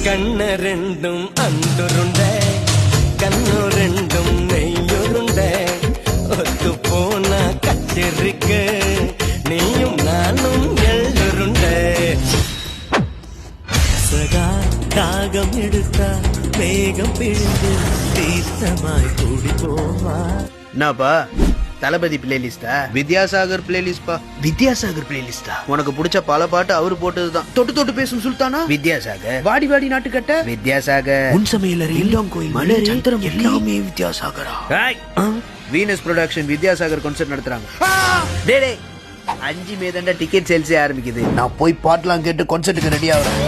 கண்ண ரெண்டும் அந்துருண்ட கண்ணு ரெண்டும் நெய்யுருண்ட ஒத்து போன கச்சிருக்கு நீயும் நானும் எள்ளுருண்ட சதா தாகம் எடுத்தா வேகம் பிழிந்து தீர்த்தமாய் கூடி போவா. என்னப்பா தளபதி பிளேலிஸ்டா? வித்யாசாகர் பிளேலிஸ்ட்பா. வித்யாசாகர் பிளேலிஸ்டா? உனக்கு பிடிச்ச பல பாட்டு அவரு போட்டதுதான். தொட்டு தொட்டு பேசும் சுல்தானா வித்யாசாகர், வாடி வாடி நாட்டுக்கட்ட வித்யாசாகர், உன் சமையலர் இல்லம் கோயில் மலர் சந்திரம் எல்லாமே வித்யாசாகரா. வீனஸ் ப்ரொடக்ஷன் வித்யாசாகர் கான்சர்ட் நடத்துறாங்க. டேய் 5 மே தான்டா டிக்கெட் சேல்ஸே ஆரம்பிக்குது. நான் போய் பாட்டெல்லாம் கேட்டு கான்சர்ட்டுக்கு ரெடி ஆகுறேன்.